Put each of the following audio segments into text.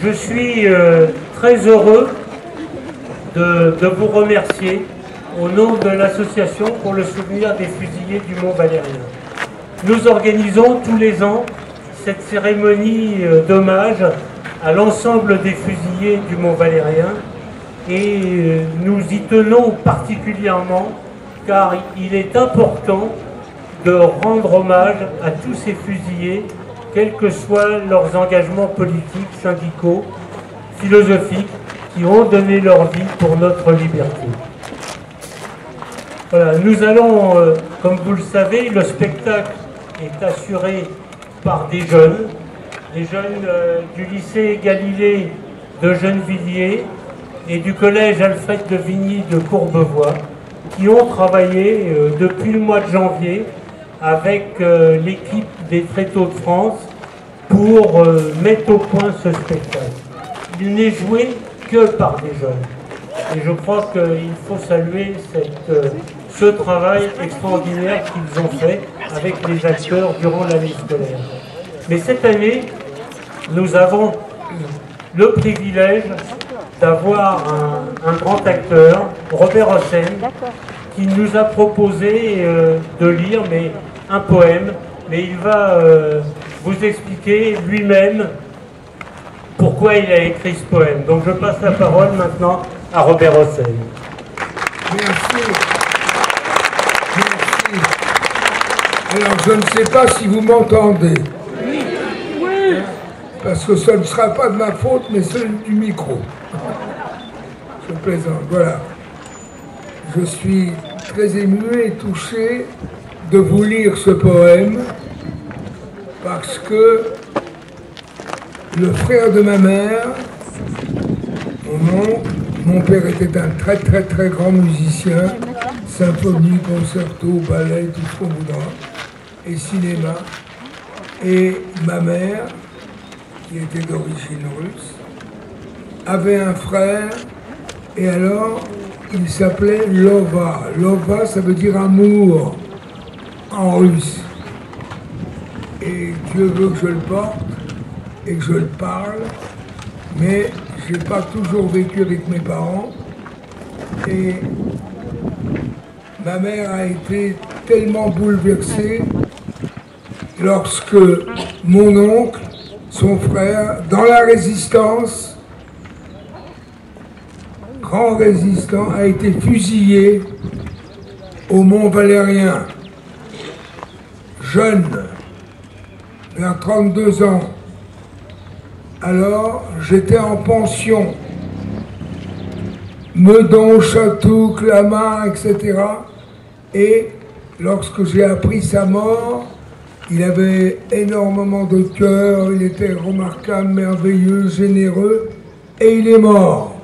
Je suis très heureux de vous remercier au nom de l'association pour le souvenir des fusillés du Mont Valérien. Nous organisons tous les ans cette cérémonie d'hommage à l'ensemble des fusillés du Mont Valérien et nous y tenons particulièrement car il est important de rendre hommage à tous ces fusillés, quels que soient leurs engagements politiques, syndicaux, philosophiques, qui ont donné leur vie pour notre liberté. Voilà, nous allons, comme vous le savez, le spectacle est assuré par des jeunes du lycée Galilée de Gennevilliers et du collège Alfred de Vigny de Courbevoie, qui ont travaillé depuis le mois de janvier avec l'équipe des Tréteaux de France pour mettre au point ce spectacle. Il n'est joué que par des jeunes. Et je crois qu'il faut saluer ce travail extraordinaire qu'ils ont fait avec les acteurs durant l'année scolaire. Mais cette année, nous avons le privilège d'avoir un grand acteur, Robert Hossein, qui nous a proposé de lire un poème, mais il va vous expliquer lui-même pourquoi il a écrit ce poème. Donc je passe la parole maintenant à Robert Hossein. Merci. Merci. Alors je ne sais pas si vous m'entendez. Oui. Parce que ça ne sera pas de ma faute, mais celle du micro. Je plaisante, voilà. Je suis très ému et touché de vous lire ce poème parce que le frère de ma mère, mon père était un très très très grand musicien, symphonie, concerto, ballet, tout ce qu'on voudra, et cinéma. Et ma mère, qui était d'origine russe, avait un frère, et alors il s'appelait Lova. Lova, ça veut dire amour en russe. Et Dieu veut que je le porte et que je le parle, mais je n'ai pas toujours vécu avec mes parents. Et ma mère a été tellement bouleversée lorsque mon oncle, son frère, dans la résistance, grand résistant, a été fusillé au Mont Valérien, jeune, vers 32 ans. Alors, j'étais en pension, Meudon, Chatou, Clamart, etc. Et lorsque j'ai appris sa mort, il avait énormément de cœur, il était remarquable, merveilleux, généreux, et il est mort,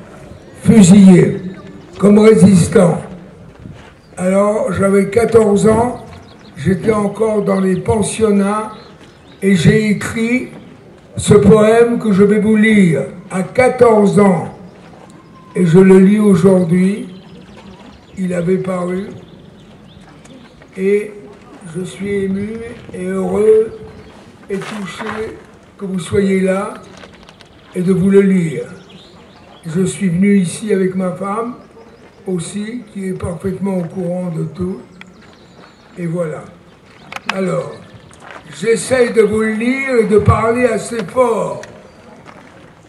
fusillé, comme résistant. Alors, j'avais 14 ans, j'étais encore dans les pensionnats, et j'ai écrit ce poème que je vais vous lire à 14 ans. Et je le lis aujourd'hui. Il avait paru. Et je suis ému et heureux et touché que vous soyez là et de vous le lire. Je suis venu ici avec ma femme aussi, qui est parfaitement au courant de tout. Et voilà. Alors, j'essaye de vous le lire et de parler assez fort.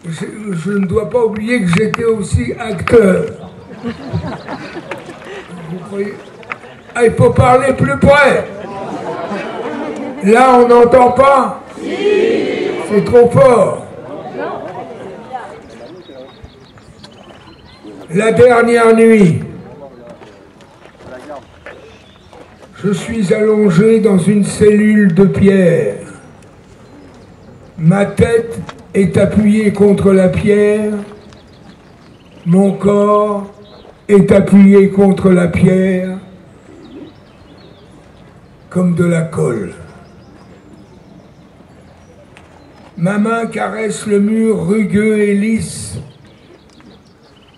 Je ne dois pas oublier que j'étais aussi acteur. Vous croyez? Ah, il faut parler plus près. Là, on n'entend pas. C'est trop fort. La dernière nuit. Je suis allongé dans une cellule de pierre. Ma tête est appuyée contre la pierre. Mon corps est appuyé contre la pierre comme de la colle. Ma main caresse le mur rugueux et lisse.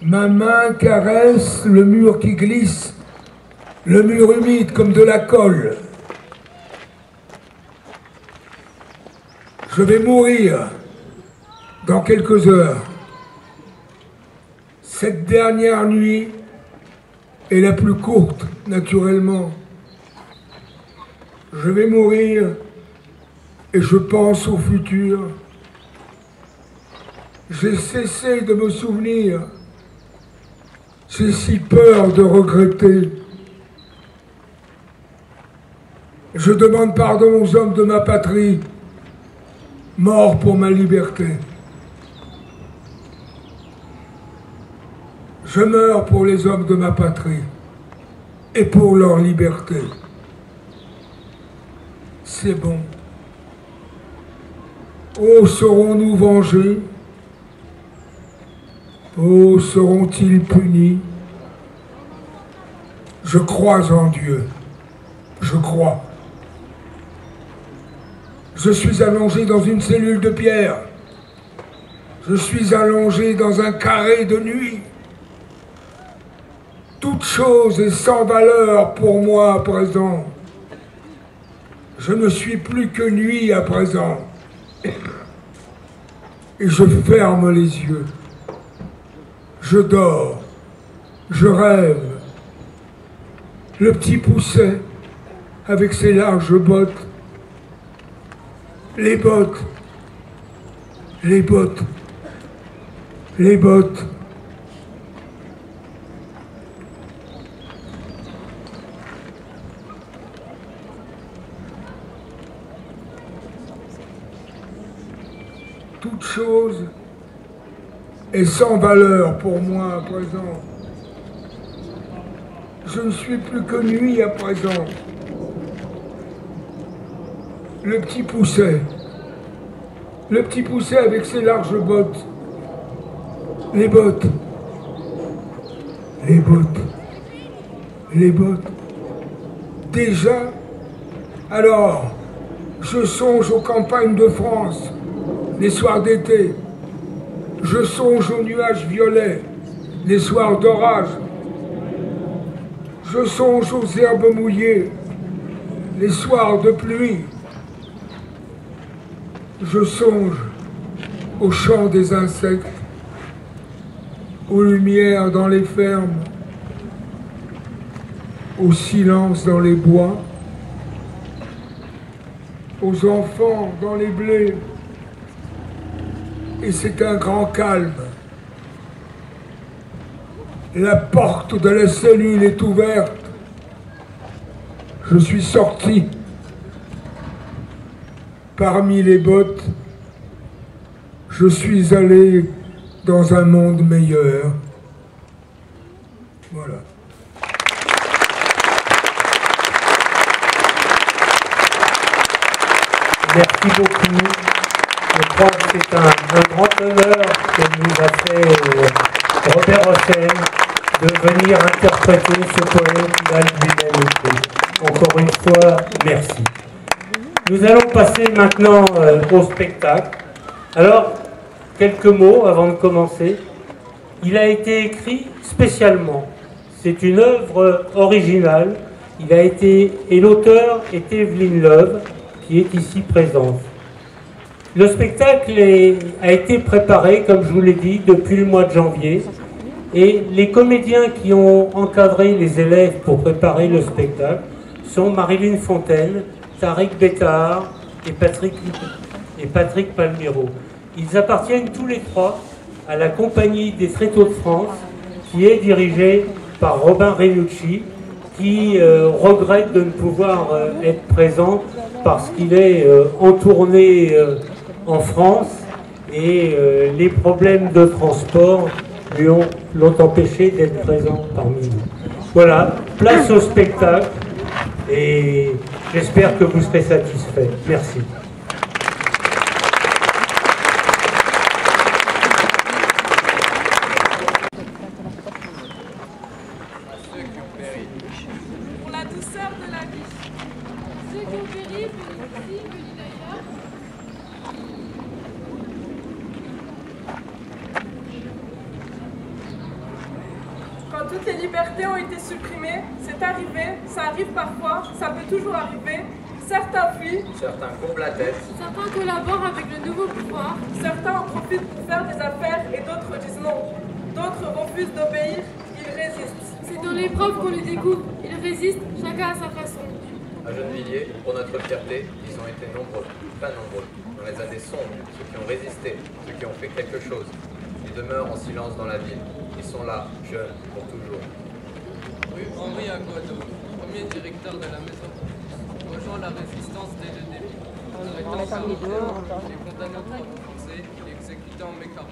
Ma main caresse le mur qui glisse. Le mur humide comme de la colle. Je vais mourir. dans quelques heures. Cette dernière nuit est la plus courte, naturellement. Je vais mourir et je pense au futur. J'ai cessé de me souvenir. J'ai si peur de regretter. Je demande pardon aux hommes de ma patrie, morts pour ma liberté. Je meurs pour les hommes de ma patrie et pour leur liberté. C'est bon. Oh, serons-nous vengés? Oh, seront-ils punis? Je crois en Dieu. Je crois. Je suis allongé dans une cellule de pierre. Je suis allongé dans un carré de nuit. Toute chose est sans valeur pour moi à présent. Je ne suis plus que nuit à présent. Et je ferme les yeux. Je dors. Je rêve. Le petit Pousset, avec ses larges bottes. Les bottes. Les bottes. Les bottes. Toute chose est sans valeur pour moi à présent. Je ne suis plus que nuit à présent. Le petit Pousset. Le petit Pousset avec ses larges bottes. Les bottes. Les bottes. Les bottes. Déjà, alors, je songe aux campagnes de France, les soirs d'été. Je songe aux nuages violets, les soirs d'orage. Je songe aux herbes mouillées, les soirs de pluie. Je songe au chant des insectes, aux lumières dans les fermes, au silence dans les bois, aux enfants dans les blés. Et c'est un grand calme. La porte de la cellule est ouverte. Je suis sorti. Parmi les bottes, je suis allé dans un monde meilleur. Voilà. Merci beaucoup. Je crois que c'est un grand honneur que nous a fait Robert Hossein de venir interpréter ce poème qu'il a lui-même écrit. Encore une fois, merci. Nous allons passer maintenant au spectacle. Alors, quelques mots avant de commencer. Il a été écrit spécialement. C'est une œuvre originale. Et l'auteur est Evelyne Love, qui est ici présente. Le spectacle a été préparé, comme je vous l'ai dit, depuis le mois de janvier. Et les comédiens qui ont encadré les élèves pour préparer le spectacle sont Marilyn Fontaine, Tariq Bétard et Patrick Palmiro. Ils appartiennent tous les trois à la Compagnie des Tréteaux de France, qui est dirigée par Robin Renucci, qui regrette de ne pouvoir être présent parce qu'il est en tournée en France et les problèmes de transport l'ont empêché d'être présent parmi nous. Voilà, place au spectacle et j'espère que vous serez satisfaits. Merci. Pour la douceur de la vie. Ceux qui ont péri, venus ici, venus d'ailleurs. Quand toutes les libertés ont été supprimées, c'est arrivé, ça arrive parfois, ça peut toujours arriver. Certains fuient, certains courbent la tête, Certains collaborent avec le nouveau pouvoir. certains en profitent pour faire des affaires et d'autres disent non. D'autres refusent d'obéir, ils résistent. C'est dans l'épreuve qu'on les découvre. Ils résistent, chacun à sa façon. À Gennevilliers, pour notre fierté, ils ont été nombreux, très nombreux, dans les années sombres, ceux qui ont résisté, ceux qui ont fait quelque chose. Ils demeurent en silence dans la ville. Ils sont là, jeunes, pour toujours. Rue Henri Aguado, premier directeur de la maison, rejoint la résistance dès le début. Arrêté en 41, il est condamné au droit français et exécuté en mai 40.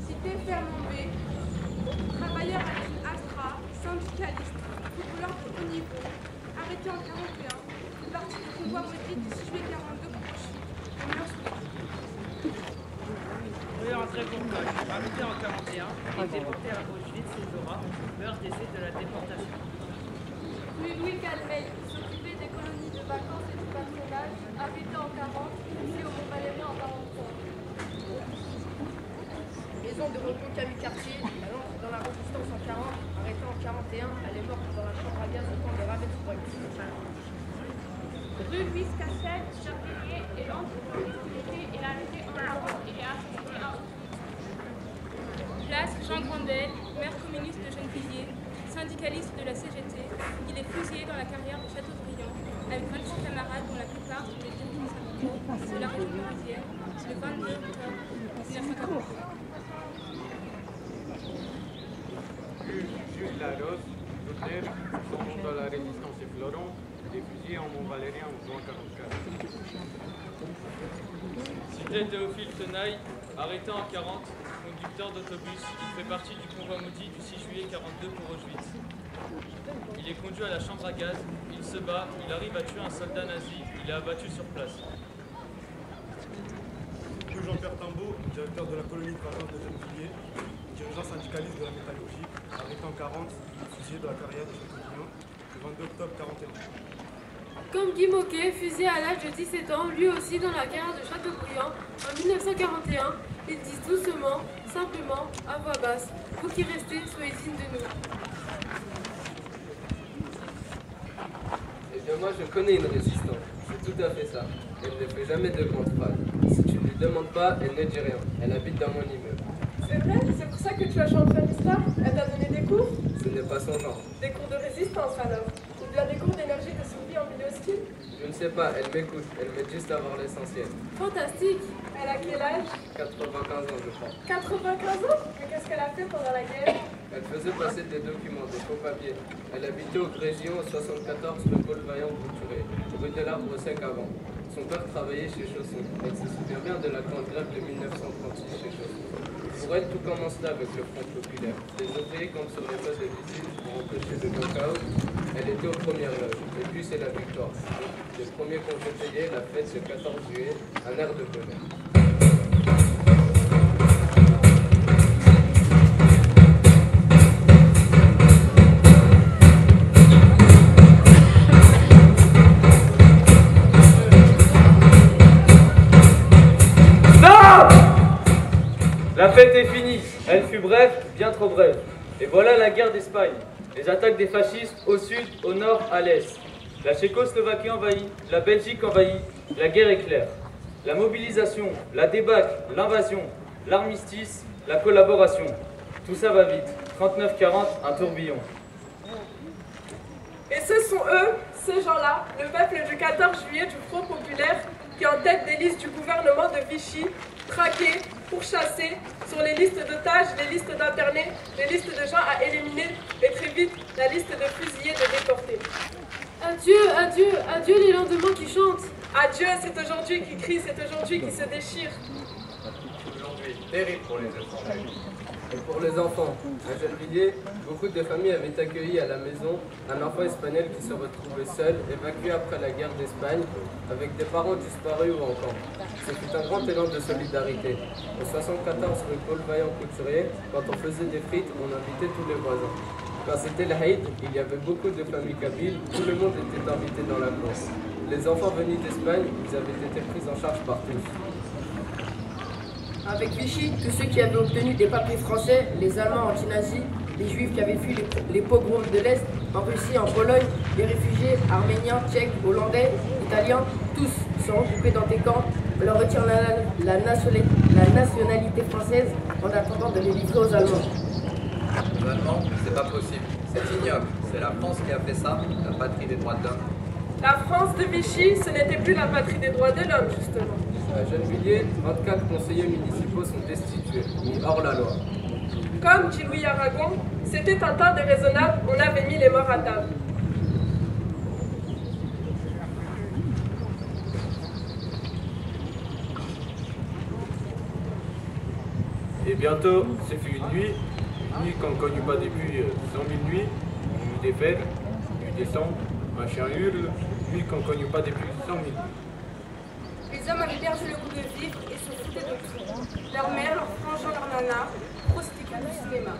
Cité Fernand B, travailleur à l'usine Astra, syndicaliste, footballeur de haut niveau, arrêté en 41, fait partie du convoi maudit du 6 juillet 42 pour Auschwitz, et meurt sous les coups. Rue André Bourgogne, arrêté en 41, et déporté à Auschwitz et Zora, meurt des faits de la déportation. Rue Louis Calmeil, s'occupait des colonies de vacances et du patronage, arrêté en 40, fusillé au Mont-Valérien en 43. Maison de repos Camille Cartier, elle entre dans la résistance en 40, arrêtée en 41, elle est morte dans la chambre à gaz au camp de Ravensbrück. Rue Louise Cassel, Chapelier et entre dans les unités et l'arrêté en 40 et est assassiné à Auschwitz. Place Jean Grandel, maire communiste de Gennevilliers, syndicaliste de la CGT, il est fusillé dans la carrière de Châteaubriand avec 26 camarades dont la plupart sont des dirigeants syndicaux de la région parisienne le 22 octobre 1940. Jules Larosse, l'auteur, son nom dans la résistance est Florent, il est fusillé en Mont-Valérien en juin 44. Cité Théophile Tenaille, arrêté en 40, conducteur d'autobus, il fait partie du convoi maudit du 6 juillet 42 pour Auschwitz. Il est conduit à la chambre à gaz, il se bat, il arrive à tuer un soldat nazi, il est abattu sur place. Jean-Pierre Timbaud, directeur de la colonie de vacances de Gennevilliers, dirigeant syndicaliste de la métallurgie, arrêté en 40, fusillé de la carrière de Châteaubriand le 22 octobre 41. Comme Guy Moquet, fusillé à l'âge de 17 ans, lui aussi dans la carrière de Châteaubriand en 1941, ils disent doucement, simplement, à voix basse, vous qui restez, soyez dignes de nous. Eh bien moi je connais une résistante, c'est tout à fait ça. Elle ne fait jamais de grandes phrases. Si tu ne lui demandes pas, elle ne dit rien. Elle habite dans mon immeuble. C'est vrai? C'est pour ça que tu as chanté l'histoire? Elle t'a donné des cours? Ce n'est pas son genre. Des cours de résistance alors? Ou bien des cours d'énergie de survie en milieu hostile? Je ne sais pas, elle m'écoute. Elle m'aide juste à voir l'essentiel. Fantastique! Elle a quel âge? 95 ans je crois. 95 ans? Mais qu'est-ce qu'elle a fait pendant la guerre? Elle faisait passer des documents, des faux papiers. Elle habitait au Grégion au 74 rue Paul Vaillant Couturier, rue de l'Arbre Sec avant. Son père travaillait chez Chausson. Elle se souvient bien de la grande grève de 1936 chez Chausson. Pour elle, tout commence là avec le Front populaire. Les ouvriers comptent sur les postes de visite pour empêcher le knockout. Elle était aux premières loges. Et puis c'est la victoire. Le premier congé payé, la fête le 14 juillet, un air de bonheur. La fête est finie, elle fut brève, bien trop brève. Et voilà la guerre d'Espagne. Les attaques des fascistes au sud, au nord, à l'est. La Tchécoslovaquie envahie, la Belgique envahie, la guerre éclaire. La mobilisation, la débâcle, l'invasion, l'armistice, la collaboration. Tout ça va vite. 39-40, un tourbillon. Et ce sont eux, ces gens-là, le peuple du 14 juillet du Front populaire, qui en tête des listes du gouvernement de Vichy, traqués, pourchassés, sur les listes d'otages, les listes d'internés, les listes de gens à éliminer, et très vite, la liste de fusillés, de déportés. Adieu, adieu, adieu les lendemains qui chantent. Adieu, c'est aujourd'hui qui crie, c'est aujourd'hui qui se déchire. Aujourd'hui, terrible pour les étrangers. Et pour les enfants, à Gennevilliers, beaucoup de familles avaient accueilli à la maison un enfant espagnol qui se retrouvait seul, évacué après la guerre d'Espagne, avec des parents disparus ou en camp. Ce fut un grand élan de solidarité. Au 74 rue Paul Vaillant Couturier, quand on faisait des frites, on invitait tous les voisins. Quand c'était l'Aïd, il y avait beaucoup de familles kabyles, tout le monde était invité dans la course. Les enfants venus d'Espagne, ils avaient été pris en charge par tous. Avec Vichy, tous ceux qui avaient obtenu des papiers français, les Allemands anti-nazis, les Juifs qui avaient fui les pogroms de l'Est, en Russie, en Pologne, les réfugiés arméniens, tchèques, hollandais, italiens, tous sont regroupés dans tes camps. On leur retire la nationalité française en attendant de les livrer aux Allemands. Aux Allemands, c'est pas possible. C'est ignoble. C'est la France qui a fait ça, la patrie des droits de l'homme. La France de Vichy, ce n'était plus la patrie des droits de l'homme, justement. À Gennevilliers, 24 conseillers municipaux sont destitués, mis hors la loi. Comme dit Louis Aragon, c'était un temps déraisonnable, on avait mis les morts à table. Et bientôt, ce fut une nuit qu'on ne connut pas depuis 100 000 nuits, une nuit des fers, une nuit des sangs, un chien hurle, une nuit qu'on ne connut pas depuis 100 000 nuits. Les hommes avaient perdu le goût de vivre et se foutaient de tout. Leur mère, leur frangin, leur nana, prostituées du cinéma.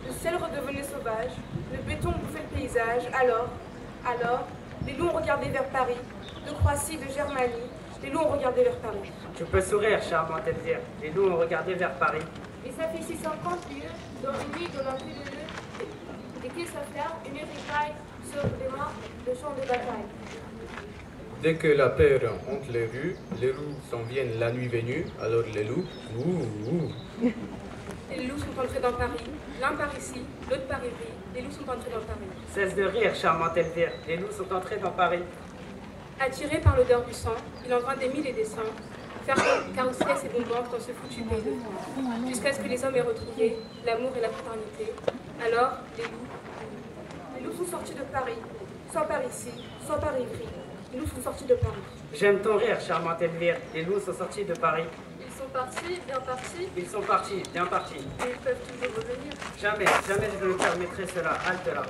Le ciel redevenait sauvage, le béton bouffait le paysage, alors, les loups ont regardé vers Paris, de Croatie, de Germanie, les loups ont regardé vers Paris. Tu peux sourire, charmante Elvire, les loups ont regardé vers Paris. Et ça fait 650 lieues, dans une nuit dont la pluie de lieux, dès qu'ils s'afflairent, une ripaille sur des morts, le champ de bataille. Dès que la peur hante les rues, les loups s'en viennent la nuit venue, alors les loups, Et les loups sont entrés dans Paris, l'un par ici, l'autre par Ivry, les loups sont entrés dans Paris. Cesse de rire, charmante Elvire, les loups sont entrés dans Paris. Attirés par l'odeur du sang, il en vint des mille et des cents, faire carrosserie ses bonbons dans ce foutu pays de France, jusqu'à ce que les hommes aient retrouvé l'amour et la fraternité. Alors, les loups sont sortis de Paris, soit par ici, soit par Ivry. Les loups sont sortis de Paris. J'aime ton rire, charmante Elvire, les loups sont sortis de Paris. Ils sont partis, bien partis. Ils sont partis, bien partis. Et ils peuvent toujours revenir. Jamais, jamais je ne permettrai cela, halte là.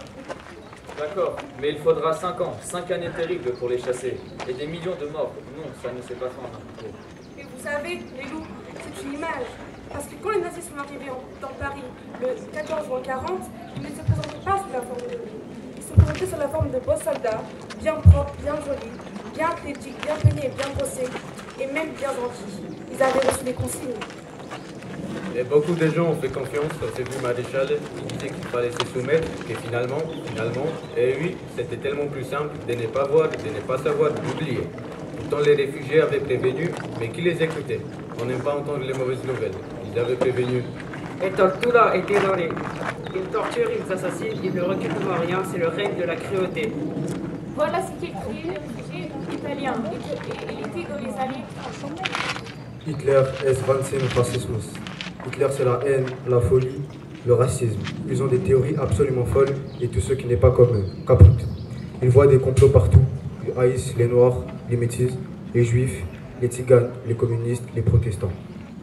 D'accord, mais il faudra 5 ans, 5 années terribles pour les chasser. Et des millions de morts. Non, ça ne s'est pas fait en un coup. Mais vous savez, les loups, c'est une image. Parce que quand les nazis sont arrivés dans Paris le 14 juin 40, ils ne se présentaient pas sous la forme de loups. Ils se présentaient sous la forme de beaux soldats, bien propres, bien jolis, bien athlétiques, bien peignés, bien brossés, et même bien gentils. Ils avaient reçu des consignes. Et beaucoup de gens ont fait confiance à ce vieux maréchal qui disait qu'il fallait se soumettre, que finalement, et oui, c'était tellement plus simple de ne pas voir, de ne pas savoir, d'oublier. Pourtant les réfugiés avaient prévenu, mais qui les écoutait? On n'aime pas entendre les mauvaises nouvelles. Ils avaient prévenu. Et Tortura est terroré. Ils torturent, ils assassinent, ils ne reculent devant rien, c'est le règne de la cruauté. Voilà ce qu'est crié le réfugié italien. Il était dans les années 30. Hitler est Wahnsinn Rassismus. Hitler, c'est la haine, la folie, le racisme. Ils ont des théories absolument folles et tout ce qui n'est pas comme eux, capote. Ils voient des complots partout. Ils haïssent les Noirs, les Métis, les Juifs, les Tziganes, les communistes, les protestants,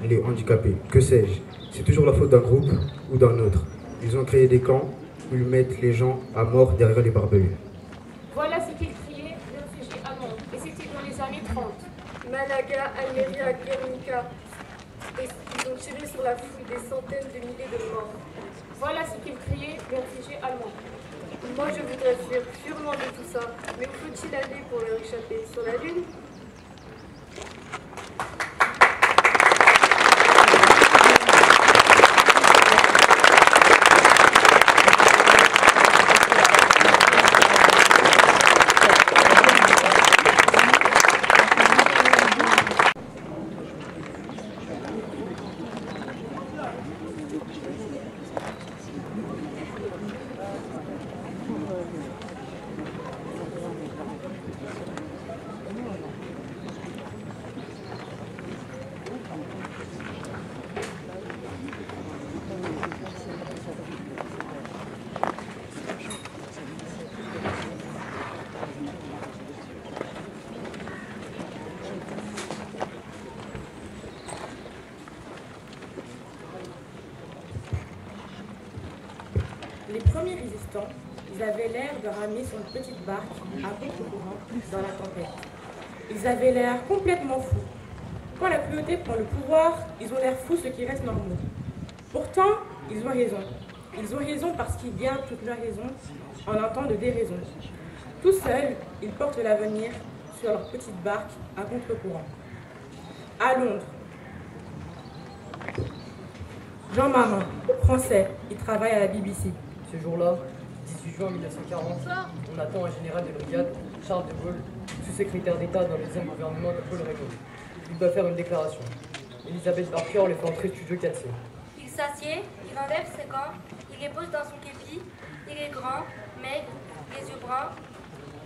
les handicapés, que sais-je. C'est toujours la faute d'un groupe ou d'un autre. Ils ont créé des camps où ils mettent les gens à mort derrière les barbelés. Voilà ce qu'il criait le réfugié allemand. Et c'était dans les années 30. Malaga, Almeria, Guernica. Et ils ont tiré sur la foule des centaines de milliers de morts. Voilà ce qu'il criait le réfugié allemand. Moi je voudrais fuir purement de tout ça. Mais où faut-il aller pour leur échapper? Sur la Lune? Les premiers résistants, ils avaient l'air de ramer sur une petite barque à contre-courant dans la tempête. Ils avaient l'air complètement fous. Quand la cruauté prend le pouvoir, ils ont l'air fous, ce qui reste normaux. Pourtant, ils ont raison. Ils ont raison parce qu'ils gardent toute leur raison en un temps de déraison. Tout seuls, ils portent l'avenir sur leur petite barque à contre-courant. À Londres, Jean Marin, français, il travaille à la BBC. Ce jour-là, 18 juin 1940, on attend un général de brigade, Charles de Gaulle, sous-secrétaire d'État dans le deuxième gouvernement de Paul Reynaud. Il doit faire une déclaration. Elisabeth Barker le fait entrer studio 4C. Il s'assied, il enlève ses gants, il les pose dans son képi. Il est grand, maigre, les yeux bruns,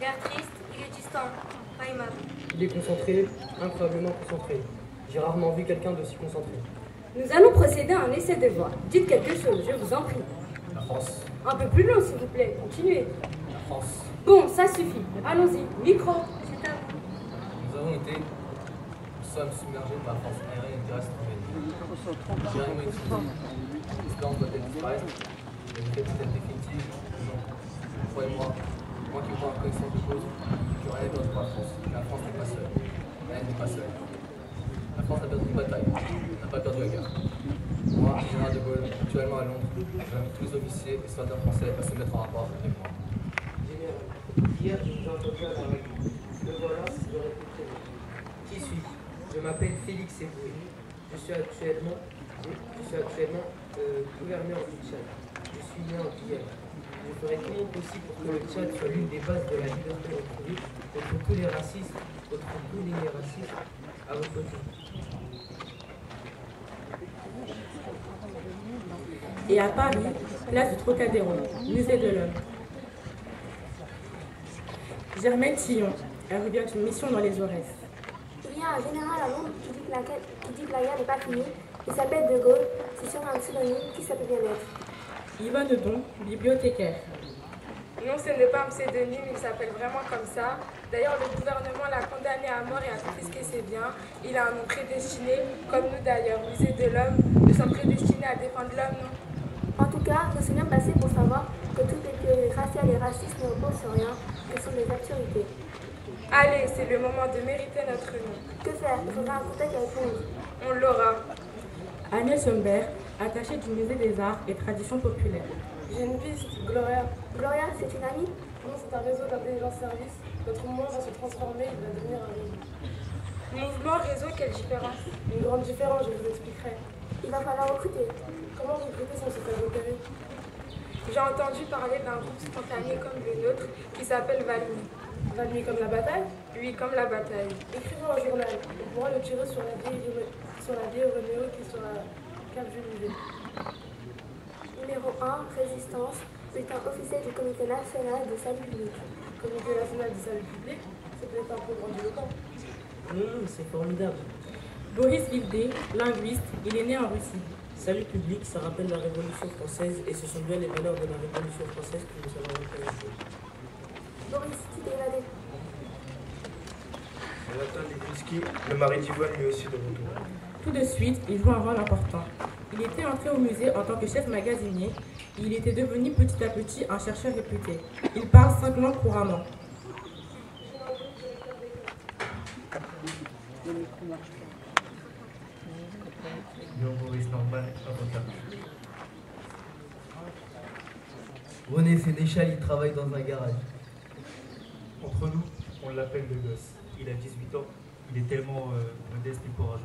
l'air triste, il est distant, pas aimable. Il est concentré, incroyablement concentré. J'ai rarement vu quelqu'un d'aussi concentré. Nous allons procéder à un essai de voix. Dites quelque chose, je vous en prie. La France. Un peu plus long, s'il vous plaît. Continuez. La France. Bon, ça suffit. Allons-y. Micro, c'est à vous. Nous sommes submergés par la force aérienne et terrestre roumaine. J'ai rien utilisé. L'espérance doit être disparaître. Mais une capitale définitive, non. Croyez-moi, moi qui vois en connaissance de cause, que rien n'est pour la France. La France n'est pas seule. Elle n'est pas seule. La France a perdu une bataille. Elle n'a pas perdu la guerre. Moi, général de Gaulle, actuellement à Londres, j'invite tous les officiers et soldats français à se mettre en rapport avec moi. Général, hier je vous ai entendu à la radio. Le voilà, c'est de répéter. Qui suis-je? Je m'appelle Félix Eboué. Je suis actuellement gouverneur du Tchad. Je suis né en Guyane. Je ferai tout mon possible pour que le Tchad soit l'une des bases de la liberté retrouvée contre tous les racismes, à vos côtés. Et à Paris, place du Trocadéro, musée de l'homme. Germaine Tillon, elle revient d'une mission dans les Aurès. Il y a un général à Londres qui dit que la guerre n'est pas finie. Il s'appelle De Gaulle, c'est sur un pseudonyme qui ça peut bien être. Yvonne Don, bibliothécaire. Non, ce n'est pas un pseudonyme, il s'appelle vraiment comme ça. D'ailleurs, le gouvernement l'a condamné à mort et a confisqué ses biens. Il a un nom prédestiné, comme nous d'ailleurs, musée de l'homme. Nous sommes prédestinés à défendre l'homme, non? En tout cas, je suis bien placé pour savoir que toutes les théories raciales et racistes ne reposent sur rien, que sont des absurdités. Allez, c'est le moment de mériter notre nom. Que faire? Il faudra un contact avec nous. On l'aura. Agnès Humbert, attachée du musée des arts et traditions populaires. J'ai une piste, Gloria. Gloria, c'est une amie? Non, c'est un réseau d'intelligence service. Notre mouvement va se transformer, il va devenir un réseau. Mouvement, réseau, quelle différence? Une grande différence, je vous expliquerai. Il va falloir recruter. Comment recruter sans se faire repérer? J'ai entendu parler d'un groupe spontané comme le nôtre qui s'appelle Valmy. Valmy comme la bataille? Oui, comme la bataille. Écrivons un journal. On pourra le tirer sur la vieille Roméo qui est sur la cave du musée. Numéro 1, Résistance, bulletin officiel du Comité national de salut public. Comité national de salut public? C'est peut-être un peu grandiloquent. C'est formidable. Boris Vildé, linguiste, il est né en Russie. Salut public, ça rappelle la Révolution française et ce sont bien les valeurs de la Révolution française que nous allons représenter. Boris, tu t'es évadé. Jonathan Lipinski, le mari d'Yvonne, lui aussi de retour. Tout de suite, il joue un rôle important. Il était entré au musée en tant que chef magasinier et il était devenu petit à petit un chercheur réputé. Il parle 5 langues couramment. Boris Norman, avocat. René Sénéchal, il travaille dans un garage. Entre nous, on l'appelle le gosse. Il a 18 ans, il est tellement modeste et courageux.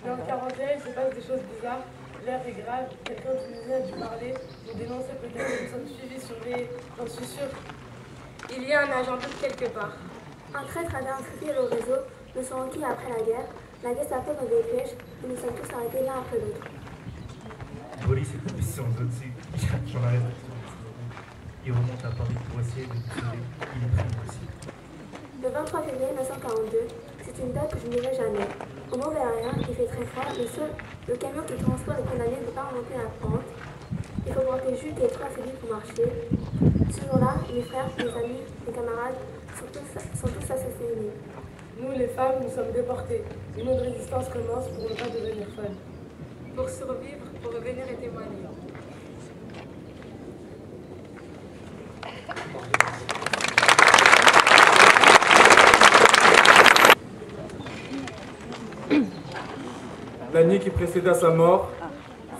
Dans le 41, il se passe des choses bizarres. L'air est grave, quelqu'un du musée a dû parler. Vous dénoncez peut-être que nous sommes suivis, surveillés, j'en suis sûr. Il y a un agent double quelque part. Un traître avait inscrit le réseau, nous serons qui après la guerre. La Gestapo nous dépêche et nous sommes tous arrêtés l'un après l'autre. Boris est poussé en zone C. J'en arrête. Il remonte à Paris pour essayer de sauver. Il est pris aussi. Le 23 février 1942, c'est une date que je n'oublierai jamais. Au Montréal, il fait très froid, le camion qui transporte les condamnés ne peut pas remonter la pente. Il faut porter jus et 3 cellules pour marcher. Ce jour-là, mes frères, mes amis, mes camarades sont tous assassinés. Nous, les femmes, nous sommes déportées. Une autre résistance commence pour ne pas devenir folles. Pour survivre, pour revenir et témoigner. La nuit qui précéda sa mort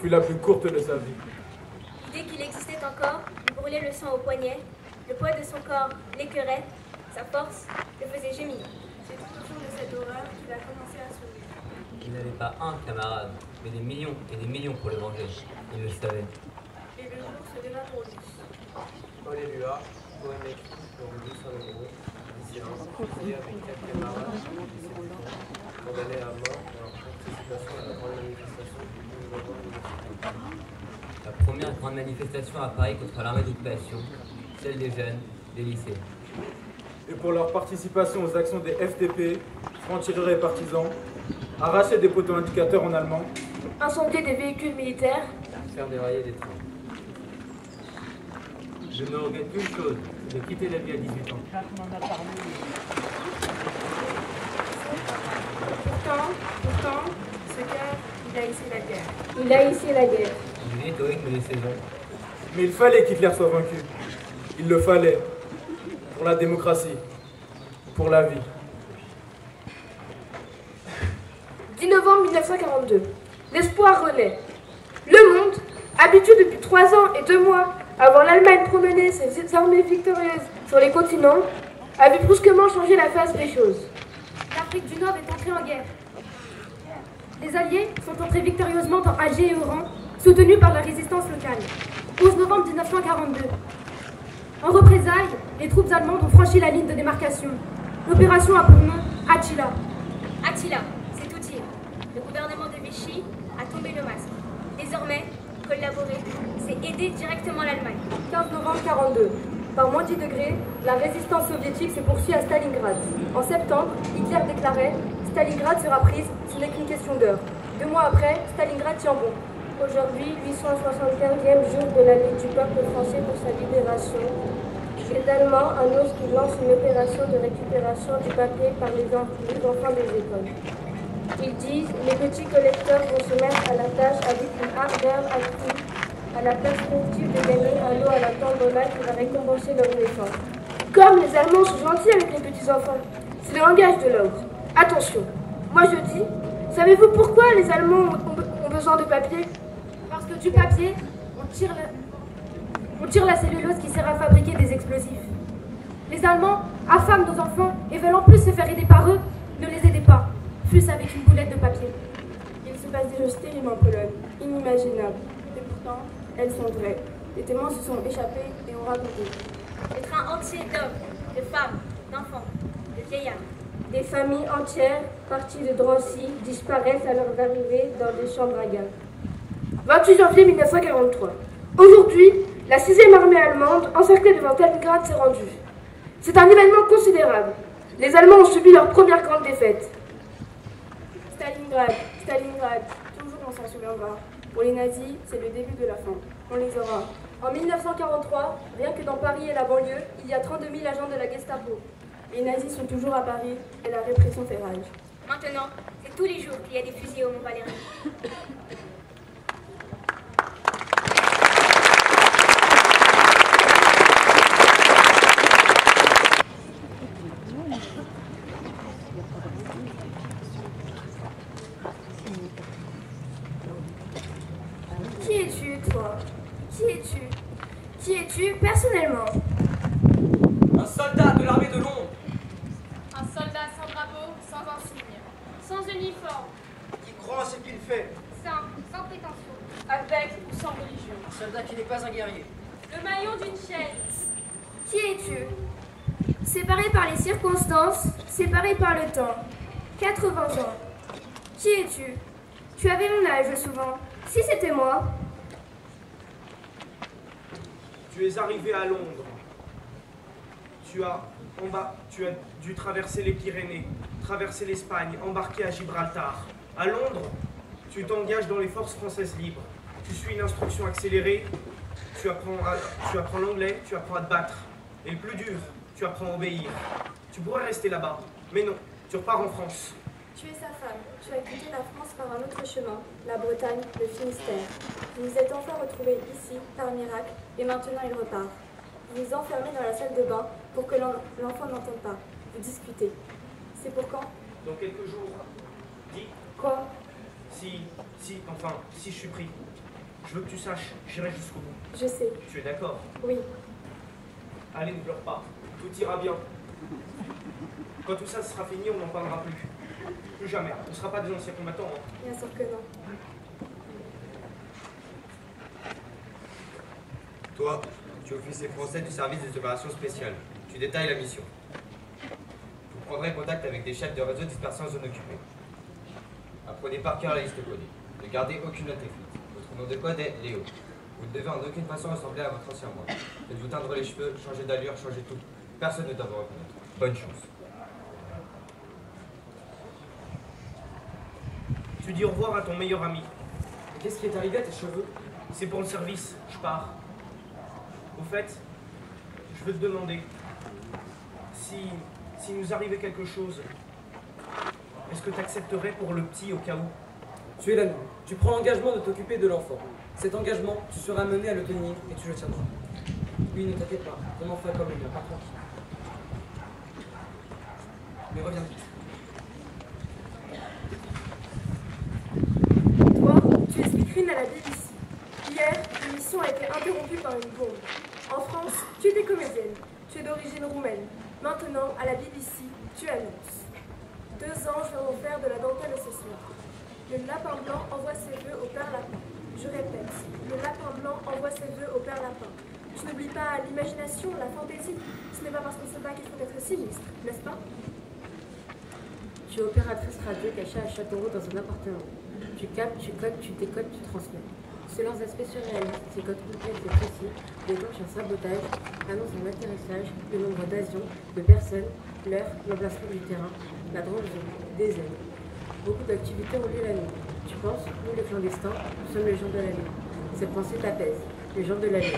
fut la plus courte de sa vie. Dès qu'il existait encore, il brûlait le sang au poignet. Le poids de son corps l'écœurait. Sa force le faisait gémir. C'est tout au jour de cette horreur qu'il a commencé à sourire. Il n'avait pas un camarade, mais des millions et des millions pour le venger. Il le savait. Et le jour se leva pour lui. Alléluia, poème écrit pour Louis Saint-Longros, lycéen, fusillé avec 4 camarades, condamné à mort pour leur participation à la grande manifestation du 12 novembre 1940. La première grande manifestation à Paris contre l'armée d'occupation, celle des jeunes, des lycées. Et pour leur participation aux actions des FTP, francs-tireurs et partisans, arracher des poteaux indicateurs en allemand, Incendier des véhicules militaires, faire dérailler des trains. Je ne regrette qu'une chose, de quitter la vie à 18 ans. Pourtant, ce cœur, il a hissé la guerre. Il a hissé la guerre. Il est au rythme des saisons. mais il fallait qu'Hitler soit vaincu. Il le fallait. Pour la démocratie. Pour la vie. 10 novembre 1942. L'espoir renaît. Le monde, habitué depuis 3 ans et 2 mois à voir l'Allemagne promener ses armées victorieuses sur les continents, a vu brusquement changer la face des choses. L'Afrique du Nord est entrée en guerre. Les Alliés sont entrés victorieusement dans Alger et Oran, soutenus par la résistance locale. 11 novembre 1942. En représailles, les troupes allemandes ont franchi la ligne de démarcation. L'opération a pour nom Attila. Attila, c'est tout dire. Le gouvernement de Vichy a tombé le masque. Désormais, collaborer, c'est aider directement l'Allemagne. 15 novembre 1942. Par moins 10 degrés, la résistance soviétique se poursuit à Stalingrad. En septembre, Hitler déclarait « Stalingrad sera prise, ce n'est qu'une question d'heure ». 2 mois après, Stalingrad tient bon. Aujourd'hui, 875e jour de la lutte du peuple français pour sa libération. Les Allemands annoncent qu'ils lancent une opération de récupération du papier par les enfants des écoles. Ils disent « Les petits collecteurs vont se mettre à la tâche avec une ardeur accrue à la perspective de gagner un lot à la tombola qui va récompenser leur effort. » Comme les Allemands sont gentils avec les petits-enfants, c'est le langage de l'ordre. Attention, moi je dis, savez-vous pourquoi les Allemands ont besoin de papier? Parce que du papier, on tire la cellulose qui sert à fabriquer des explosifs. Les Allemands affament nos enfants et veulent en plus se faire aider par eux. Ne les aidez pas, plus avec une boulette de papier. Il se passe des choses terribles en Pologne, inimaginables. Et pourtant, elles sont vraies. Les témoins se sont échappés et ont raconté. Des trains entiers d'hommes, de femmes, d'enfants, de vieillards. Des familles entières, parties de Drancy, disparaissent à leur arrivée dans des chambres à gaz. 28 janvier 1943. Aujourd'hui, la 6e armée allemande, encerclée devant Stalingrad, s'est rendue. C'est un événement considérable. Les Allemands ont subi leur première grande défaite. Stalingrad, Stalingrad, toujours on s'en souviendra. Pour les nazis, c'est le début de la fin. On les aura. En 1943, rien que dans Paris et la banlieue, il y a 32 000 agents de la Gestapo. Les nazis sont toujours à Paris et la répression fait rage. Maintenant, c'est tous les jours qu'il y a des fusils au Mont-Valérien. Qui es-tu, toi? Qui es-tu? Qui es-tu personnellement? Un soldat de l'armée de Londres. Un soldat sans drapeau, sans insigne, sans uniforme. Qui croit en ce qu'il fait. Simple, sans prétention. Avec ou sans religion. Un soldat qui n'est pas un guerrier. Le maillon d'une chaîne. Qui es-tu? Séparé par les circonstances, séparé par le temps. 80 ans. Qui es-tu? Tu avais mon âge souvent. Si c'était moi. Tu es arrivé à Londres. Tu as dû traverser les Pyrénées, traverser l'Espagne, embarquer à Gibraltar. À Londres, tu t'engages dans les forces françaises libres. Tu suis une instruction accélérée, tu apprends l'anglais, tu apprends à te battre. Et le plus dur, tu apprends à obéir. Tu pourrais rester là-bas, mais non, tu repars en France. Tu es sa femme. Tu as quitté la France par un autre chemin, la Bretagne, le Finistère. Vous vous êtes enfin retrouvés ici, par miracle, et maintenant il repart. Vous vous enfermez dans la salle de bain pour que l'enfant n'entende pas. Vous discutez. C'est pour quand? Dans quelques jours. Dis. Quoi? Si je suis pris. Je veux que tu saches, j'irai jusqu'au bout. Je sais. Tu es d'accord? Oui. Allez, ne pleure pas. Tout ira bien. Quand tout ça sera fini, on n'en parlera plus. Plus jamais. On ne sera pas des anciens combattants. Hein. Bien sûr que non. Toi, tu es officier français du service des opérations spéciales. Tu détailles la mission. Vous prendrez contact avec des chefs de réseau dispersés en zone occupée. Apprenez par cœur la liste codée. Ne gardez aucune note écrite. Votre nom de code est Léo. Vous ne devez en aucune façon ressembler à votre ancien moi. Faites-vous teindre les cheveux, changer d'allure, changer tout. Personne ne doit vous reconnaître. Bonne chance. Tu dis au revoir à ton meilleur ami. Qu'est-ce qui est arrivé à tes cheveux? C'est pour le service, je pars. Au fait, je veux te demander, si nous arrivait quelque chose, est-ce que tu accepterais pour le petit au cas où? Tu es l'ami. Tu prends l'engagement de t'occuper de l'enfant. Cet engagement, tu seras mené à le tenir et tu le tiendras. Oui, ne t'inquiète pas, ton enfant est comme le mien, pas tranquille. Mais reviens vite. Toi, tu es speakerine à la BBC. Hier, l'émission a été interrompue par une bombe. En France, tu étais comédienne. Tu es d'origine roumaine. Maintenant, à la BBC, tu annonces. 2 anges vont faire de la dentelle ce soir. Le lapin blanc envoie ses vœux au père lapin. Je répète, le lapin blanc envoie ses vœux au père lapin. Tu n'oublies pas l'imagination, la fantaisie. Ce n'est pas parce qu'on se bat qu'il faut être sinistre, n'est-ce pas? Tu es opératrice radio cachée à Châteauroux dans un appartement. Tu captes, tu codes, tu décodes, tu transmets. Selon un aspect surréaliste, ces codes complexes et précis déclenchent un sabotage, annoncent un atterrissage, le nombre d'avions, de personnes, l'heure, l'emplacement du terrain, la grande zone, des ailes. Beaucoup d'activités ont lieu la nuit. Tu penses, nous les clandestins, nous sommes les gens de la nuit. Cette pensée t'apaise, les gens de la nuit.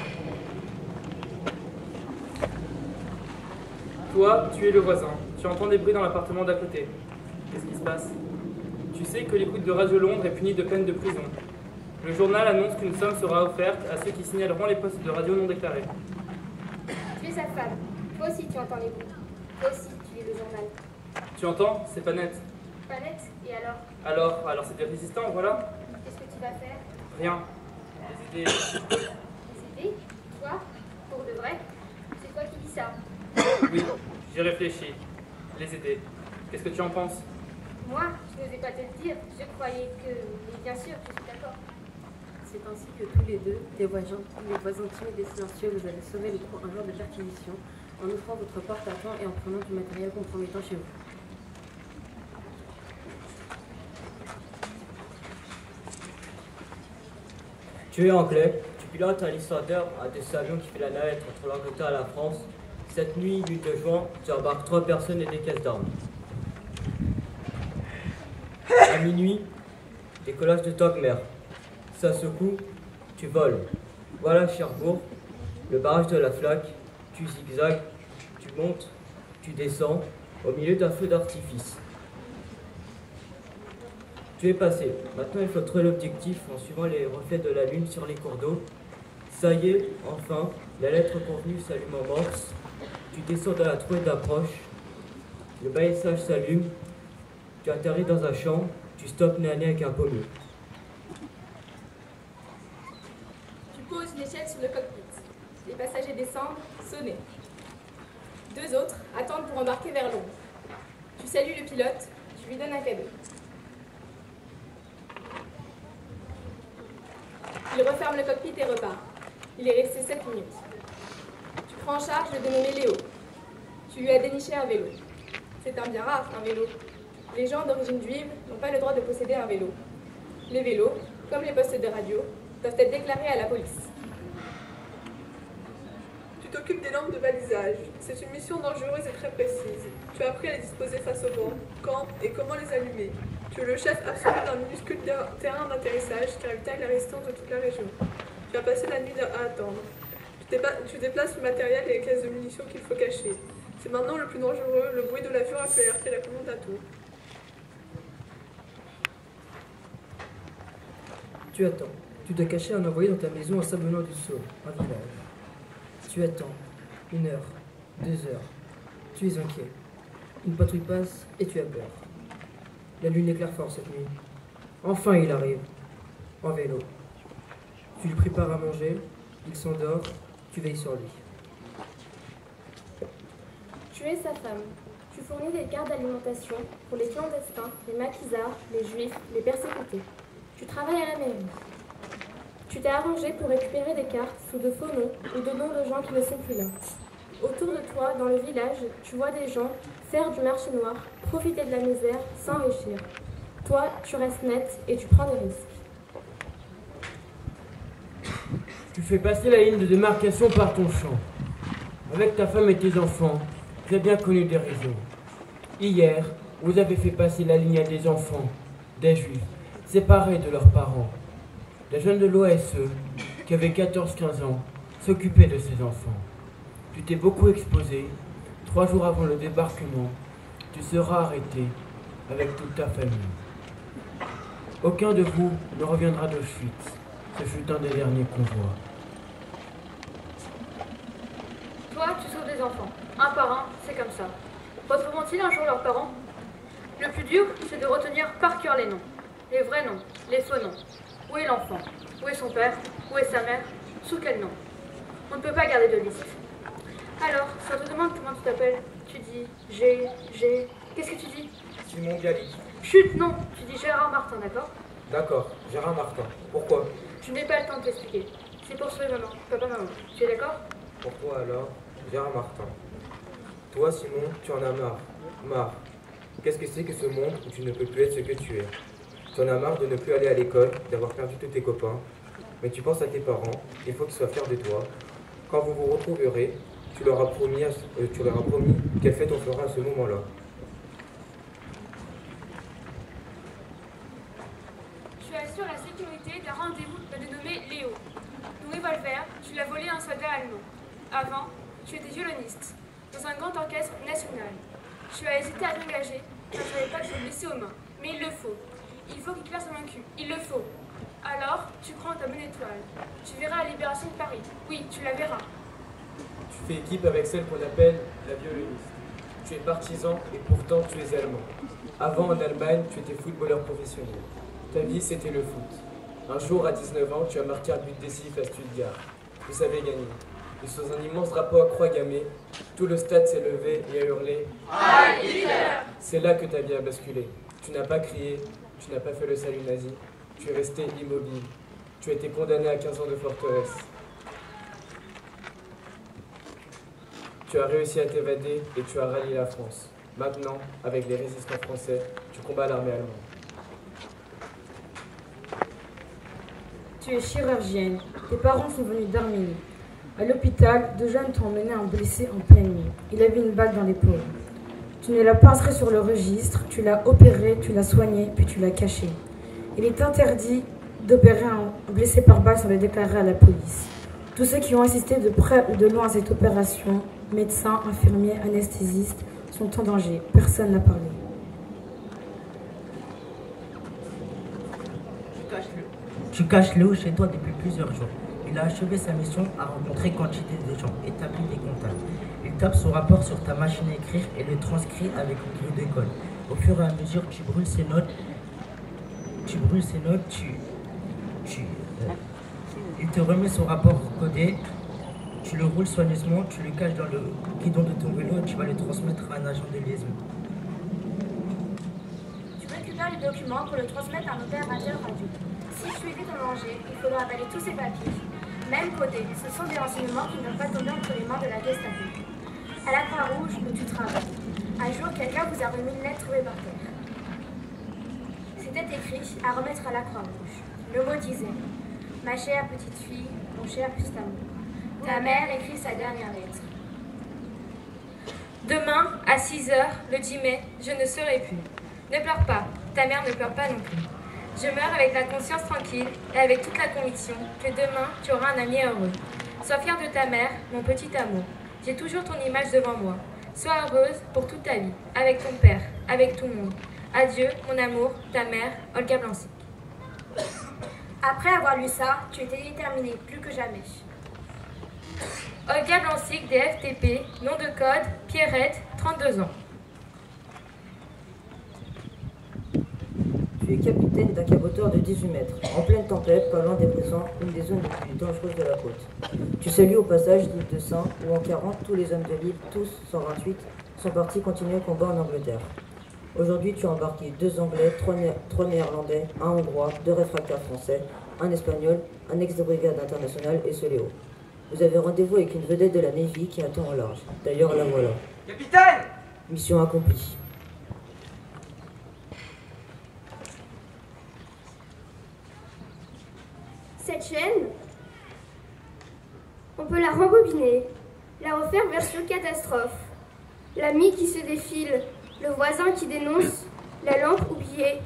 Toi, tu es le voisin. Tu entends des bruits dans l'appartement d'à côté. Qu'est-ce qui se passe? Tu sais que l'écoute de Radio Londres est punie de peine de prison. Le journal annonce qu'une somme sera offerte à ceux qui signaleront les postes de radio non déclarés. Tu es sa femme. Toi aussi tu entends les bruits. Toi aussi tu es le journal. Tu entends? C'est pas net. Pas net? Et alors? Alors c'est des résistants, voilà. Qu'est-ce que tu vas faire? Rien. Les aider. Les aider? Toi? Pour de vrai? C'est toi qui dis ça? Oui, j'ai réfléchi. Les aider. Qu'est-ce que tu en penses? Moi, je n'osais pas te le dire. Je croyais que... Mais bien sûr, je suis d'accord. C'est ainsi que tous les deux, les voisins timides et silencieux, vous avez sauvé le coup un jour de perquisition en ouvrant votre porte à temps et en prenant du matériel compromettant chez vous. Tu es anglais, tu pilotes un Lysander, un de ces avions qui fait la navette entre l'Angleterre et la France. Cette nuit, 8 de juin, tu embarques 3 personnes et des caisses d'armes. À minuit, décollage de Togmer. Ça secoue, tu voles. Voilà Cherbourg, le barrage de la Flaque, tu zigzags, tu montes, tu descends, au milieu d'un feu d'artifice. Tu es passé. Maintenant, il faut trouver l'objectif en suivant les reflets de la lune sur les cours d'eau. Ça y est, enfin, la lettre convenue s'allume en morse. Tu descends dans la trouée d'approche. Le balisage s'allume. Tu atterris dans un champ. Tu stoppes nez à nez avec un pommier. Tu poses une échelle sur le cockpit. Les passagers descendent, sonnez. 2 autres attendent pour embarquer vers Londres. Tu salues le pilote, tu lui donnes un cadeau. Il referme le cockpit et repart. Il est resté 7 minutes. Tu prends en charge le dénommé Léo. Tu lui as déniché un vélo. C'est un bien rare, un vélo. Les gens d'origine juive n'ont pas le droit de posséder un vélo. Les vélos, comme les postes de radio, doivent être déclarés à la police. Tu t'occupes des lampes de balisage. C'est une mission dangereuse et très précise. Tu as appris à les disposer face au vent, quand et comment les allumer. Tu es le chef absolu d'un minuscule terrain d'atterrissage qui ravitaille la résistance de toute la région. Tu as passé la nuit à attendre. Tu déplaces le matériel et les caisses de munitions qu'il faut cacher. C'est maintenant le plus dangereux, le bruit de l'avion a fait alerter la commande à tout. Tu attends. Tu dois cacher un envoyé dans ta maison à Sablonneux-du-Sault, un village. Tu attends. 1 heure, 2 heures. Tu es inquiet. Une patrouille passe et tu as peur. La lune éclaire fort cette nuit. Enfin il arrive. En vélo. Tu lui prépares à manger. Il s'endort. Tu veilles sur lui. Tu es sa femme. Tu fournis des cartes d'alimentation pour les clandestins, les maquisards, les juifs, les persécutés. Tu travailles à la mairie. Tu t'es arrangé pour récupérer des cartes sous de faux noms ou de noms de gens qui ne sont plus là. Autour de toi, dans le village, tu vois des gens faire du marché noir, profiter de la misère, s'enrichir. Toi, tu restes net et tu prends des risques. Tu fais passer la ligne de démarcation par ton champ. Avec ta femme et tes enfants, tu as bien connu des réseaux. Hier, vous avez fait passer la ligne à des enfants, des juifs, séparés de leurs parents. Les jeunes de l'OSE, qui avaient 14-15 ans, s'occupaient de ces enfants. Tu t'es beaucoup exposé. 3 jours avant le débarquement, tu seras arrêté avec toute ta famille. Aucun de vous ne reviendra d'Auschwitz. Ce fut un des derniers convois. Toi, tu sauves des enfants. Un par un, c'est comme ça. Retrouveront-ils un jour leurs parents? Le plus dur, c'est de retenir par cœur les noms. Les vrais noms, les faux noms. Où est l'enfant? Où est son père? Où est sa mère? Sous quel nom? On ne peut pas garder de liste. Alors, si on te demande comment tu t'appelles, tu dis j'ai. Qu'est-ce que tu dis? Simon Galli. Chut, non, tu dis Gérard Martin, d'accord? D'accord, Gérard Martin. Pourquoi? Je n'ai pas le temps de t'expliquer. C'est pour sauver maman, papa, maman. Tu es d'accord? Pourquoi alors, Gérard Martin? Toi, Simon, tu en as marre. Marre. Qu'est-ce que c'est que ce monde où tu ne peux plus être ce que tu es? Tu en as marre de ne plus aller à l'école, d'avoir perdu tous tes copains. Mais tu penses à tes parents, il faut qu'ils soient fiers de toi. Quand vous vous retrouverez, tu leur as promis quelle fête on fera à ce moment-là. Tu assures la sécurité d'un rendez-vous dénommé Léo. Ton revolver, tu l'as volé à un soldat allemand. Avant, tu étais violoniste, dans un grand orchestre national. Tu as hésité à t'engager, car tu n'avais pas de se blesser aux mains. Mais il le faut. Il faut qu'il perce vaincu. Il le faut. Alors, tu prends ta bonne étoile. Tu verras la libération de Paris. Oui, tu la verras. Tu fais équipe avec celle qu'on appelle la violoniste. Tu es partisan et pourtant tu es allemand. Avant, en Allemagne, tu étais footballeur professionnel. Ta vie, c'était le foot. Un jour, à 19 ans, tu as marqué un but décisif à Stuttgart. Vous savez gagner. Et sous un immense drapeau à croix gammée, tout le stade s'est levé et a hurlé « Heil Hitler !» C'est là que ta vie a basculé. Tu n'as pas crié, tu n'as pas fait le salut nazi, tu es resté immobile. Tu as été condamné à 15 ans de forteresse. Tu as réussi à t'évader et tu as rallié la France. Maintenant, avec les résistants français, tu combats l'armée allemande. Tu es chirurgienne. Tes parents sont venus d'Arménie. À l'hôpital, 2 jeunes t'ont emmené un blessé en pleine nuit. Il avait une balle dans l'épaule. Tu ne l'as pas inscrit sur le registre, tu l'as opéré, tu l'as soigné, puis tu l'as caché. Il est interdit d'opérer un blessé par balle sans le déclarer à la police. Tous ceux qui ont assisté de près ou de loin à cette opération, médecins, infirmiers, anesthésistes, sont en danger. Personne n'a parlé. Tu caches Léo chez toi depuis plusieurs jours. Il a achevé sa mission à rencontrer quantité de gens, établi des contacts. Il tape son rapport sur ta machine à écrire et le transcrit avec une clé de code. Au fur et à mesure, tu brûles ces notes. Il te remet son rapport codé. Tu le roules soigneusement, tu le caches dans le guidon de ton vélo et tu vas le transmettre à un agent de liaison. Tu récupères les documents pour le transmettre à un opérateur radio. Si tu étais en danger, il faudra avaler tous ces papiers. Même codés, ce sont des renseignements qui ne vont pas tomber entre les mains de la Gestapo. À la Croix-Rouge où tu travailles, un jour quelqu'un vous a remis une lettre trouvée par terre. C'était écrit à remettre à la Croix-Rouge. Le mot disait « Ma chère petite fille, mon cher Gustavo, ta mère écrit sa dernière lettre. Demain, à 6 h, le 10 mai, je ne serai plus. Ne pleure pas, ta mère ne pleure pas non plus. Je meurs avec la conscience tranquille et avec toute la conviction que demain, tu auras un ami heureux. Sois fière de ta mère, mon petit amour. J'ai toujours ton image devant moi. Sois heureuse pour toute ta vie, avec ton père, avec tout le monde. Adieu, mon amour, ta mère, Olga Blancy. » Après avoir lu ça, tu étais déterminée, plus que jamais. Olga Blancy, des FTP, nom de code, Pierrette, 32 ans. Tu es capitaine d'un caboteur de 18 mètres, en pleine tempête, pas loin des prisons, une des zones les plus dangereuses de la côte. Tu salues au passage l'île de Saint, où en 40, tous les hommes de l'île, tous, 128, sont partis continuer le combat en Angleterre. Aujourd'hui, tu as embarqué 2 Anglais, 3 Néerlandais, 1 Hongrois, 2 réfractaires français, 1 Espagnol, un ex de brigade internationale et ce Léo. Vous avez rendez-vous avec une vedette de la Navy qui attend au large. D'ailleurs, la voilà. Capitaine! Mission accomplie. Cette chaîne, on peut la rembobiner, la refaire version catastrophe. L'ami qui se défile, le voisin qui dénonce, la lampe oubliée,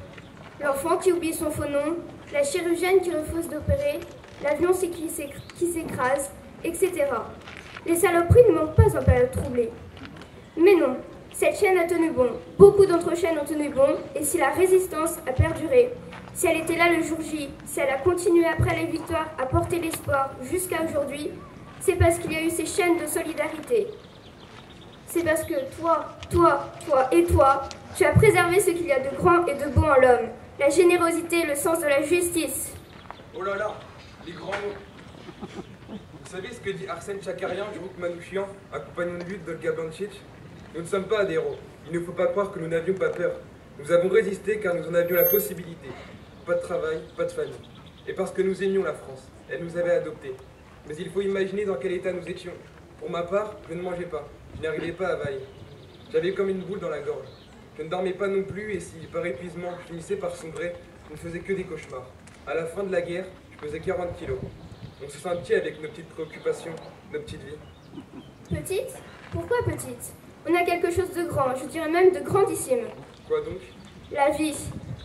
l'enfant qui oublie son faux nom, la chirurgienne qui refuse d'opérer, l'avion qui s'écrase, etc. Les saloperies ne manquent pas en période troublée. Mais non, cette chaîne a tenu bon, beaucoup d'autres chaînes ont tenu bon, et si la résistance a perduré, si elle était là le jour J, si elle a continué après les victoires à porter l'espoir jusqu'à aujourd'hui, c'est parce qu'il y a eu ces chaînes de solidarité. C'est parce que toi et toi, tu as préservé ce qu'il y a de grand et de beau en l'homme, la générosité, le sens de la justice. Oh là là, les grands mots. Vous savez ce que dit Arsène Tchakarian du groupe Manouchian, un compagnon de lutte d'Olga Bancic? Nous ne sommes pas des héros. Il ne faut pas croire que nous n'avions pas peur. Nous avons résisté car nous en avions la possibilité. Pas de travail, pas de famille. Et parce que nous aimions la France, elle nous avait adoptés. Mais il faut imaginer dans quel état nous étions. Pour ma part, je ne mangeais pas. Je n'arrivais pas à avaler. J'avais comme une boule dans la gorge. Je ne dormais pas non plus et si, par épuisement, je finissais par sombrer, je ne faisais que des cauchemars. À la fin de la guerre, je pesais 40 kilos. On se sentit avec nos petites préoccupations, nos petites vies. Petite? Pourquoi petite? On a quelque chose de grand, je dirais même de grandissime. Quoi donc? La vie.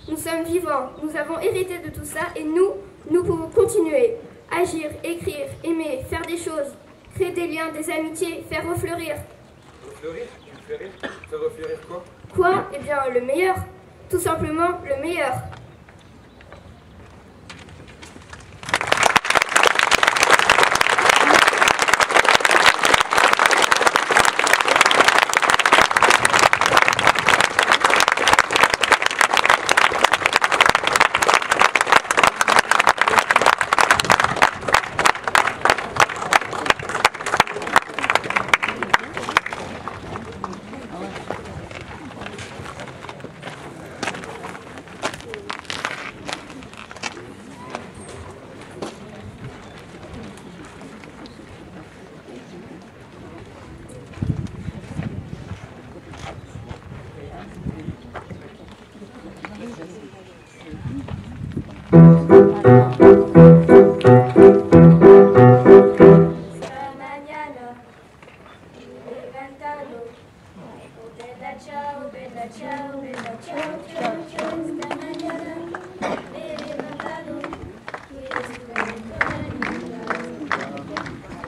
Nous sommes vivants, nous avons hérité de tout ça et nous pouvons continuer. Agir, écrire, aimer, faire des choses, créer des liens, des amitiés, faire refleurir. Refleurir? Tu me fais rire? Faire refleurir quoi? Quoi? Eh bien, le meilleur. Tout simplement, le meilleur.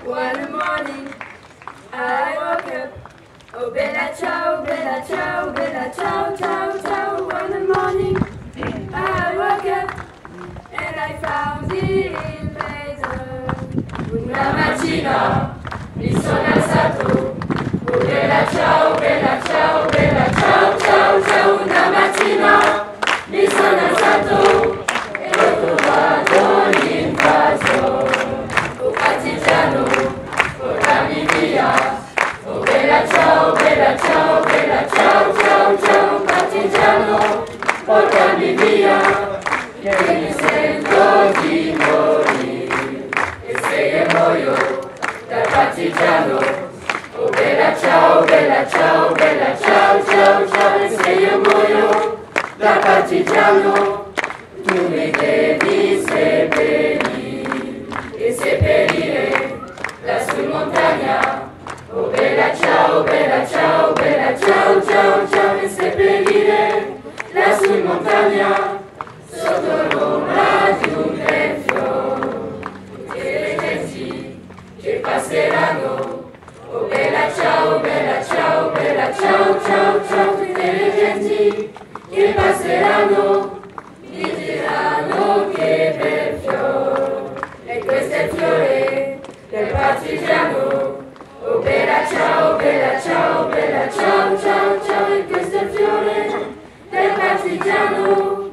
One morning, I woke up. Oh, bella ciao, ciao, ciao, ciao. One morning, I woke up and I found the invader. Una mattina mi sono alzato. Oh, bella ciao, ciao, ciao, ciao. Una mattina mi sono alzato e ho trovato l'invasore. Oh, partigiano, portami via. Oh, bella ciao, ciao, ciao, partigiano, portami via, che mi sento di morire. E se io muoio da partigiano, oh, bella ciao, ciao, ciao, e se io muoio da partigiano, tu mi devi seppellire, e seppellire lassù in montagna. Oh, bella ciao, ciao, ciao, e seppellire lassù in montagna, sotto l'ombra di un bel fiore, tutte le genti che passeranno. Oh, bella ciao, ciao, tutte le genti che passeranno, mi diranno che bel fiore, e questo è il fiore del partigiano. Oh, bella ciao, ciao, ciao, e questo è il fiore del partigiano.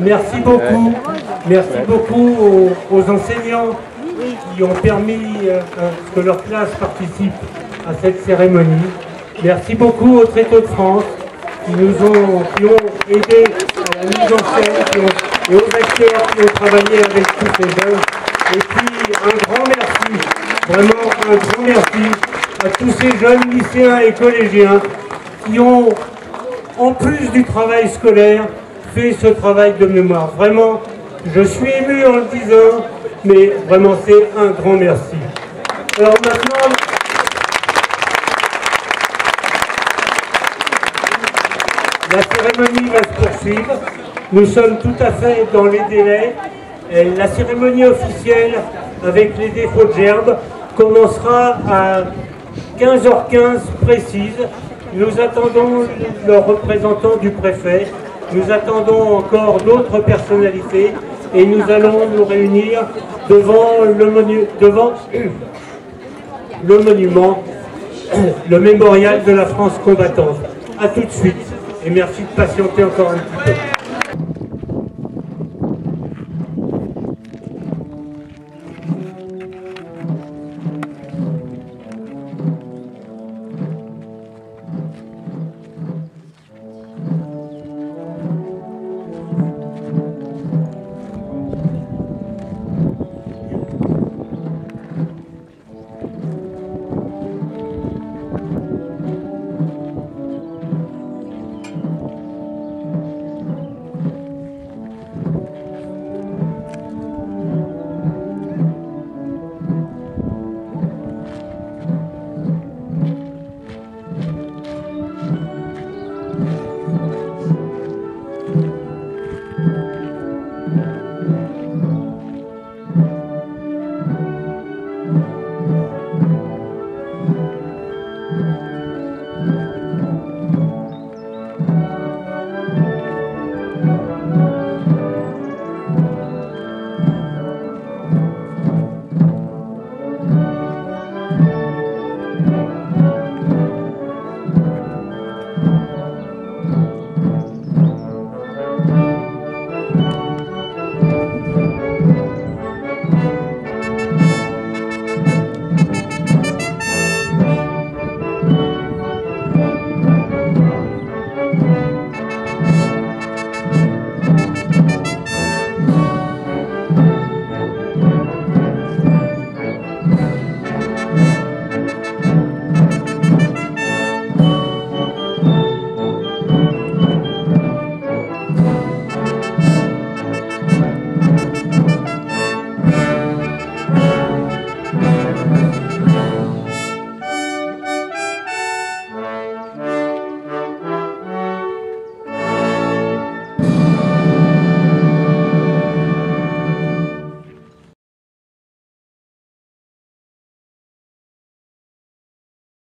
Merci beaucoup. Merci beaucoup aux enseignants qui ont permis que leur classe participe à cette cérémonie. Merci beaucoup aux Tréteaux de France qui ont aidé à la mise en scène et aux acteurs qui ont travaillé avec tous ces jeunes. Et puis un grand merci, vraiment un grand merci à tous ces jeunes lycéens et collégiens qui ont, en plus du travail scolaire, fait ce travail de mémoire. Vraiment, je suis ému en le disant, mais vraiment c'est un grand merci. Alors maintenant, la cérémonie va se poursuivre. Nous sommes tout à fait dans les délais. Et la cérémonie officielle avec les défauts de gerbe commencera à 15h15 précise. Nous attendons le représentant du préfet. Nous attendons encore d'autres personnalités et nous allons nous réunir devant le monument, le mémorial de la France combattante. A tout de suite et merci de patienter encore un petit peu.